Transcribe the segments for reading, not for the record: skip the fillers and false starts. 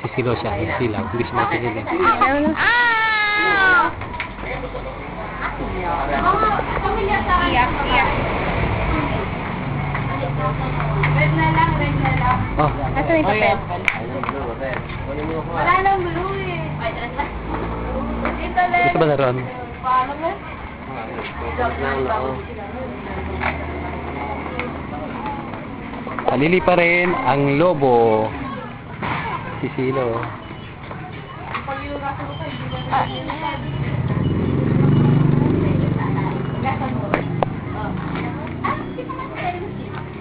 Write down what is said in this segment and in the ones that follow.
Sisilo siya, silaw. Hindi siya matigil eh. Iyak. Red na lang. Oh, Ito yung papel. Wala nang blue eh. gusto ba naroon? Paano mo? Halili pa rin ang lobo. Sisilo.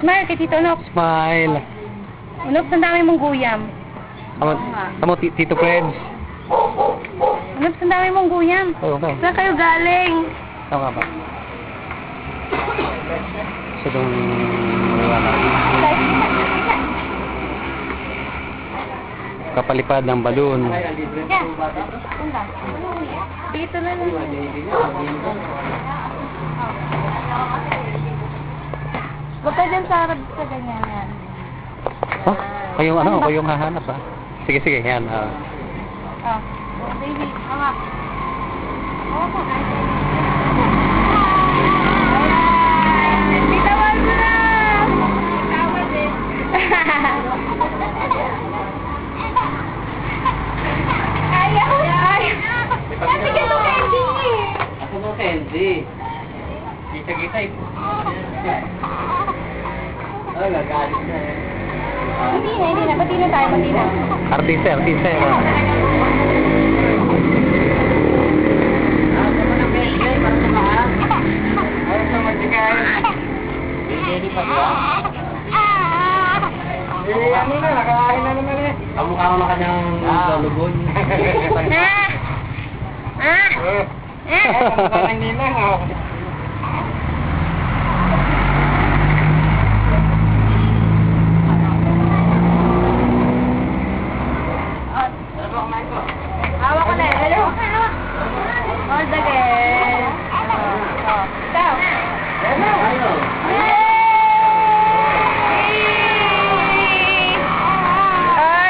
Smile kay Tito Nox. Smile. Nox, ang dami mong guyam. Tamo, Tito Freds. Nox, ang dami mong guyam. Oo, okay. Saan kayo galing? Tama ba? Sa dong kapalipad ng balon. Yeah. Dito na lang. Huwag ka dyan sa ganyan. Oh, kayong hahanap ah. Sige, yan. Oh, baby, hanga. Bitawan mo na! Bitawan din. Ayaw! Kasi ganun candy eh. Ako ng candy. Kita eh. Ay, nagalit na eh. Hindi na. Pati na tayo. Artista. Ano na, nakakain na naman eh. Kamukha ko na kanyang lulubon. Parang ninang ako. Hawak ko na. Hello. All the girl. Ikaw.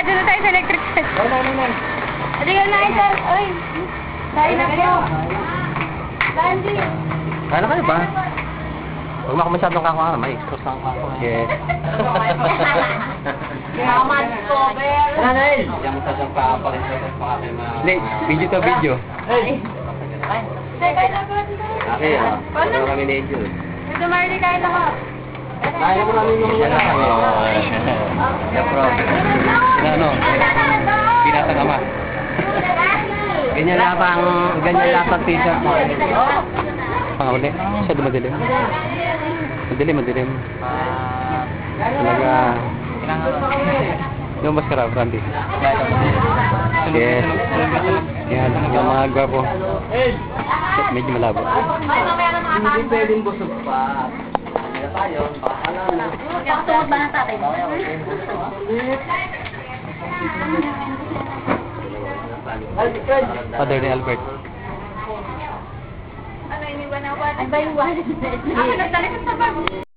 Dito tayo sa electric set. Halika na, Idol. Uy. Kain na kayo. Landy. Kaya na kayo ba? Huwag mo ako masyadong kakuha. May exposed lang ako. Yes. Naman cover. Nanay! Hindi mo masyadong papalit sa mga hindi, video. Kain na ko. Okay, Paano kami na ito? Ito, Marley, kain na ko. Kaya mo namin yung mga kami. Yeah, bro. Binatang ama. Ganyan lang ang t-shirt mo. Pangahuli. Siya dumadilim. Madilim. Talaga. Yung maskara, Randy. Yes. Yan, yung mga gwapo. Medyo malabo. Hindi pwedeng busog pa. Tayo, paalam. Tungkol ba ng tatay mo? Father ni Albert. Ano, iniwan na wallet? Ay ba yung wallet? Ako nagdala sa tabag.